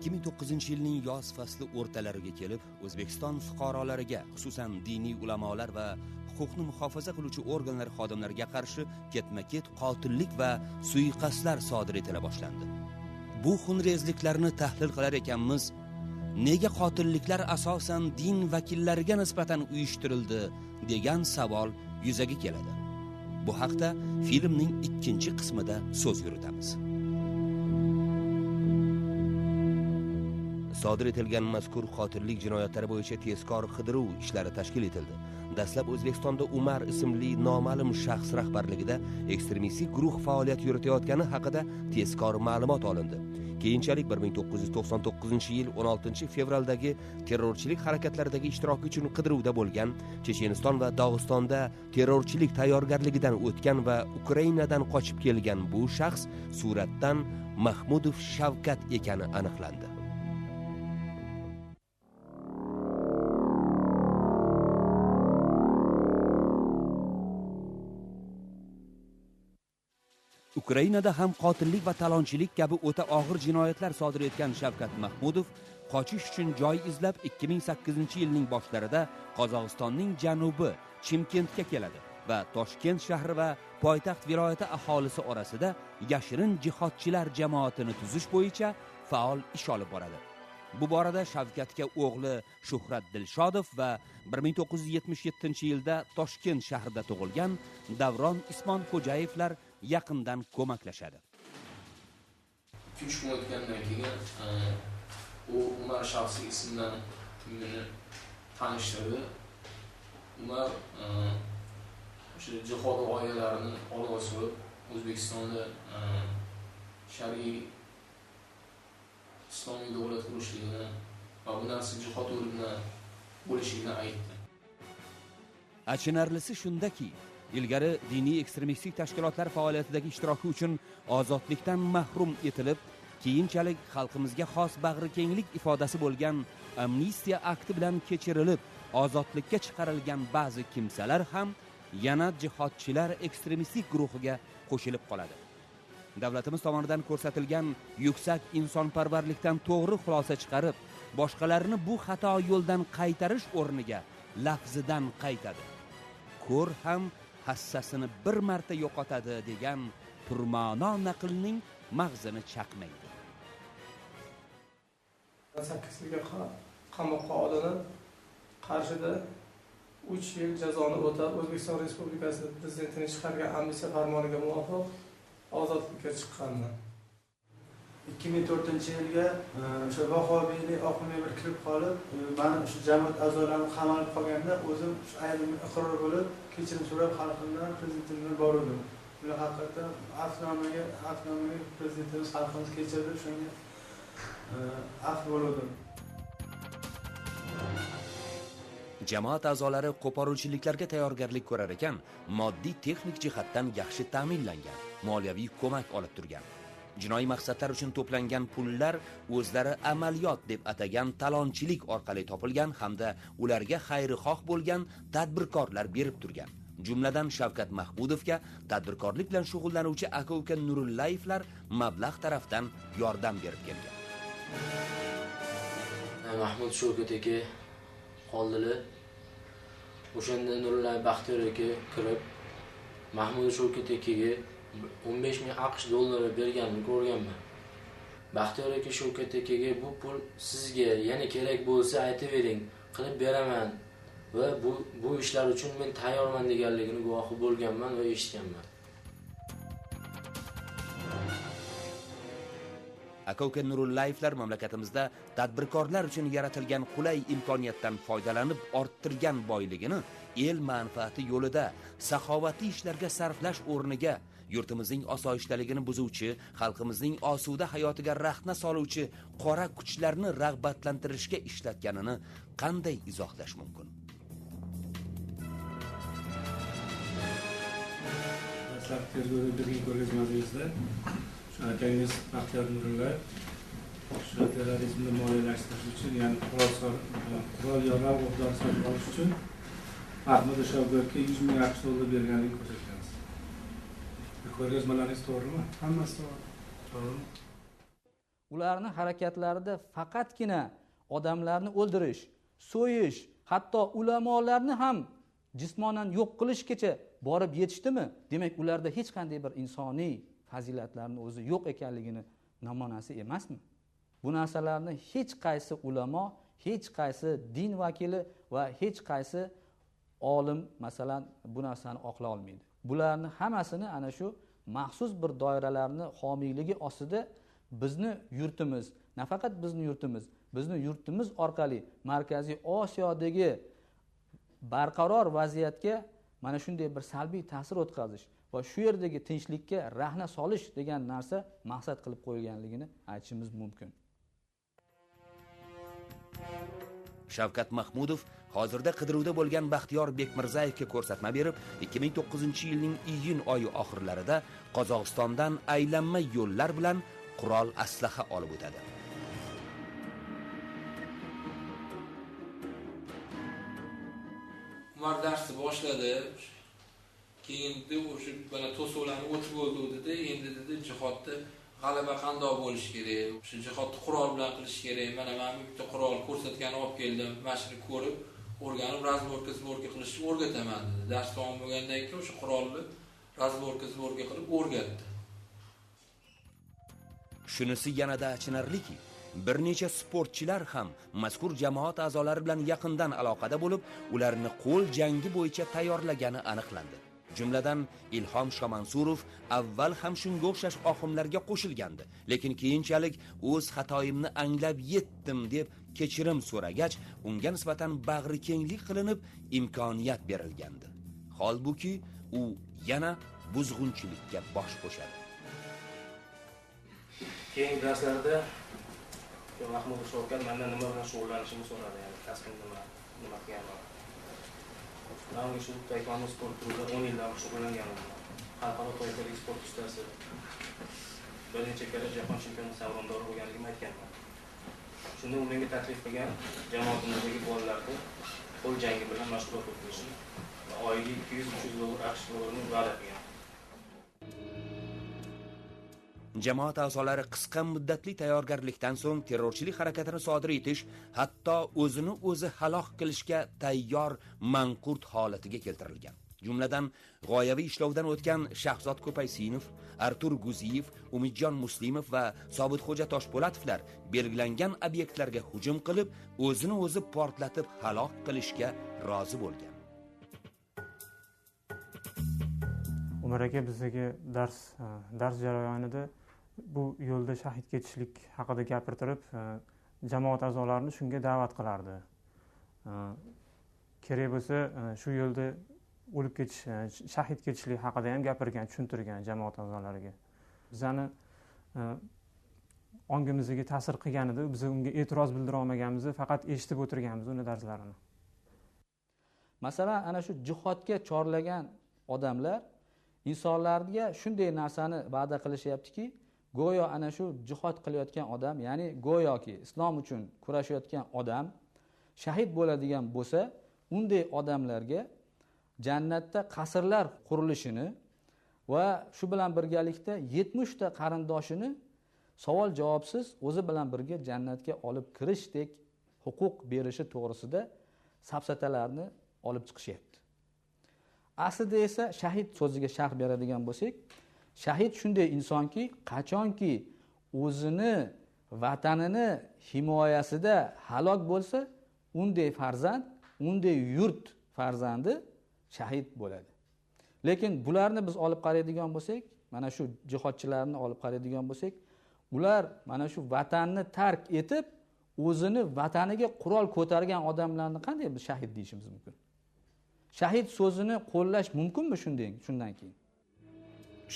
2009-yilning yoz fasli o'rtalariga kelib, O'zbekiston fuqarolariga, xususan diniy ulamolar va huquqni muhofaza qiluvchi organlar xodimlariga qarshi ketma-ket qotillik va suiqasdlar sodir etila boshlandi. Bu xunrezliklarni tahlil qilar ekanmiz, nega qotilliklar asosan din vakillariga nisbatan uyushtirildi degan savol yuzaga keladi. Bu haqda filmning ikkinchi qismida so'z yuritamiz. Sodir etilgan mazkur qotillik jinoyatlari bo'yicha tezkor qidiruv ishlari tashkil etildi. Dastlab O'zbekistonda Umar ismli noma'lum shaxs rahbarligida ekstremistik guruh faoliyat yuritayotgani haqida tezkor ma'lumot olindi. Keyinchalik 1999-yil 16-fevraldagi terrorchilik harakatlaridagi ishtiroki uchun qidiruvda bo'lgan, Checheniston va Dog'istonda terrorchilik tayyorgarligidan o'tgan va Ukrainadan qochib kelgan bu shaxs suratdan Mahmudov Shavkat ekani aniqlandi. Ukrainada ham qotillik va talonchilik kabi o'ta og'ir jinoyatlar sodir etgan Shavkat Mahmudov qochish uchun joy izlab 2008-yilning boshlarida Qozog'istonning janubi Chimkentga keladi va Toshkent shahri va poytaxt viloyati aholisi orasida yashirin jihodchilar jamoatini tuzish bo'yicha faol ish olib boradi. Bu borada Shavkatga o'g'li Shuhrat Dilshodov va 1977-yilda Toshkent shahrida tug'ilgan Davron Ismonxo'jayevlar yaqindan ko'maklashadi. 3 kun o'tgandan keyin u Umar shaxsi ismidan meni tanishtirdi. Umar o'sha jihod g'oyalarini olg'a surib, O'zbekistonda shar'iy islomiy davlat qurishligini va bu narsa jihod o'rnida bo'lishligini aytdi. Achinarlisi shundaki, ilgari diniy ekstremistik tashkilotlar faoliyatidagi ishtiroki uchun ozodlikdan mahrum etilib, keyinchalik xalqimizga xos bag'rikenglik ifodasi bo'lgan amnistiya akti bilan kechirilib, ozodlikka chiqarilgan ba'zi kimsalar ham yana jihodchilar ekstremistik guruhiga qo'shilib qoladi. Davlatimiz tomonidan ko'rsatilgan yuksak insonparvarlikdan to'g'ri xulosa chiqarib, boshqalarni bu xato yo'ldan qaytarish o'rniga lafzidan qaytadi. Ko'r ham hassasini bir marta yo'qotadi degan turma'no naqlning mag'zini chaqmaydi. 8 yilga qamoqqa olinib, Qarshida 3 yil jazoni o'tab, O'zbekiston Respublikasi prezidentining chiqargan amnistiya farmoniga muvofiq ozodlikka chiqqanman. 2004-yilga o'sha vahobiylik oqimiga bir kirib qolib, men o'sha jamoat a'zolarim qamalib qolganda o'zim shu aybimni iqror bo'lib, kechirim so'rab xalqimdan prezidentimga bordim. Ular haqiqatan afnomaga prezidentimiz xalqimiz kechirdi, shunga afv bo'ldim. Jamoat a'zolari qo'poruvchiliklarga tayyorgarlik ko'rar ekan, moddiy texnik jihatdan yaxshi ta'minlangan, moliyaviy ko'mak olib turgan. Jinoiy maqsadlar uchun to'plangan pullar o'zlari amaliyot deb atagan talonchilik orqali topilgan hamda ularga xayrixoh bo'lgan tadbirkorlar berib turgan. Jumladan Shavkat Mahmudovga tadbirkorlik bilan shug'ullanuvchi aka-uka Nurullayevlar mablag' tarafdan yordam berib kelgan. Mahmud Shavkat aka qoldilar. O'shanda Nurullayev Baxtiyor aka kirib, Mahmud Shavkat akaga 15,000 AQSh dollari berganini ko'rganman. Baxtiyor aka Shavkat akaga bu pul sizga yana kerak bo'lsa aytavering, qilib beraman va bu ishlar uchun men tayyorman deganligini guvohi bo'lganman va eshitganman. Aka-uka Nurullayevlar mamlakatimizda tadbirkorlar uchun yaratilgan qulay imkoniyatdan foydalanib orttirgan boyligini el manfaati yo'lida saxovatli ishlarga sarflash o'rniga yurtimizning osoyishtaligini buzuvchi, xalqimizning osuda hayotiga rahna soluvchi qora kuchlarni rag'batlantirishga ishlatganini qanday izohlash mumkin? Dastlab tergovda birga ko'rgazmamizda shu akangiz Baxtiyor Nurullayev shu terrorizmni moliyalashtirish uchun, ya'ni qurol yarog' o'qdor sotib olish uchun Mahmud Shavkatga 100,000 AQSh dollar berganligini ko'rsatgansiz. Ko'rgazmalaringiz to'g'rimi? Hammasi to'g'ri. ularni harakatlarida faqatgina odamlarni o'ldirish, so'yish, hatto ulamolarni ham jismonan yo'q qilishgacha borib yetishdimi? Demak, ularda hech qanday bir insoniy fazilatlarning o'zi yo'q ekanligini namunasi emasmi? Bu narsalarni hech qaysi ulamo, hech qaysi din vakili va hech qaysi olim masalan bu narsani oqlay olmaydi. Bularni hammasini ana shu maxsus bir doiralarni homiyligi ostida bizni yurtimiz, nafaqat bizni yurtimiz orqali Markaziy Osiyodagi barqaror vaziyatga mana shunday bir salbiy ta'sir o'tkazish va shu yerdagi tinchlikka rahna solish degan narsa maqsad qilib qo'yilganligini aytishimiz mumkin. Shavkat Mahmudov hozirda qidiruvda bo'lgan Baxtiyor Bekmirzayevga ko'rsatma berib, 2009-yilning iyun oyi oxirlarida Qozog'istondan aylanma yo'llar bilan qurol aslaha olib o'tadi. Umar darsni boshladi. Keyin o'sha bana to'sovlarni o'tib bo'ldi, endi dedi jihodda g'alaba qanday bo'lish kerak, shu jihodni qurol bilan qilish kerak. Mana men bitta qurol ko'rsatganini olib keldim, mashqni ko'rib, o'rganib razborka qilishni o'rgataman dedi. Dars tamom bo'lgandan keyin o'sha qurolni razborka qilib o'rgatdi. Shunisi yanada achinarliki, bir necha sportchilar ham mazkur jamoat a'zolari bilan yaqindan aloqada bo'lib, ularni qo'l jangi bo'yicha tayyorlagani aniqlandi. Jumladan Ilhom Shomansurov avval ham shunga o'xshash oqimlarga qo'shilgandi, lekin keyinchalik o'z xatoyimni anglab yetdim deb kechirim so'ragach, unga nisbatan bag'ri kenglik qilinib, imkoniyat berilgandi. Holbuki u yana buzg'unchilikka bosh qo'shadi. Keyingi darslarda Mahmudov Shavkat mendan nima bilan shug'ullanishimni so'radi, ya'ni kasbim nima qilganim. Men shu taekvondo sport turida 10 yildan shug'ullanganman. Xalqaro toifali sport ustasi. Bir necha karra jahon chempioni sovrindori bo'lganligimni aytganman. Shunda u menga taklif qilgan jamoatimizdagi bolalarni qo'l jangi bilan mashg'ulot o'tkazishni va oyiga 200-300 dollar AQSh dollarini va'da qilgan. Jamoat a'zolari qisqa muddatli tayyorgarlikdan so'ng terrorchilik harakatini sodir etish, hatto o'zini o'zi halok qilishga tayyor manqurt holatiga keltirilgan. Jumladan, g'oyaviy ishlovdan o'tgan Shahzod Ko'paysinov, Artur Guziyev, Umidjon Muslimov va Sobitxo'ja Toshpo'latovlar belgilangan obyektlarga hujum qilib, o'zini o'zi portlatib halok qilishga rozi bo'lgan. Umar aka bizga dars jarayonida bu yo'lda shahid ketishlik haqida gapirtirib, jamoat a'zolarini shunga da'vat qilardi. Kerak bo'lsa, shu yo'lda o'lib ketish, shahid ketishlik haqida ham gapirgan, tushuntirgan jamoat a'zolariga. Bizani ongimizga ta'sir qilganida, biz unga e'tiroz bildira olmaganmizni, faqat eshitib o'tirganmiz uni darslarini. Masalan, ana shu jihodga chorlagan odamlar insonlarga shunday narsani va'da qilishyaptiki, go'yo ana shu jihod qilayotgan odam, ya'ni go'yoki islom uchun kurashayotgan odam shahid bo'ladigan bo'lsa, unday odamlarga jannatda qasrlar qurilishini va shu bilan birgalikda 70 ta qarindoshini savol javobsiz o'zi bilan birga jannatga olib kirishdek huquq berishi to'g'risida safsatalarni olib chiqishyapti. Aslida esa shahid so'ziga sharh beradigan bo'lsak, shahid shunday insonki, qachonki o'zini vatanini himoyasida halok bo'lsa, unday farzand, unday yurt farzandi shahid bo'ladi. Lekin bularni biz olib qaraydigan bo'lsak, mana shu jihodchilarni olib qaraydigan bo'lsak, ular mana shu vatanni tark etib, o'zini vataniga qurol ko'targan odamlarni qanday biz shahid deyishimiz mumkin? Shahid so'zini qo'llash mumkinmi shundan keyin?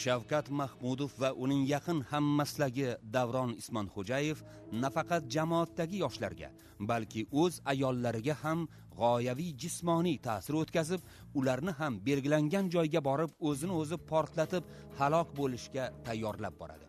Shavkat Mahmudov va uning yaqin hammaslagi Davron Ismonxo'jayev nafaqat jamoatdagi yoshlarga, balki o'z ayollariga ham g'oyaviy jismoniy ta'sir o'tkazib, ularni ham belgilangan joyga borib o'zini o'zi portlatib halok bo'lishga tayyorlab boradi.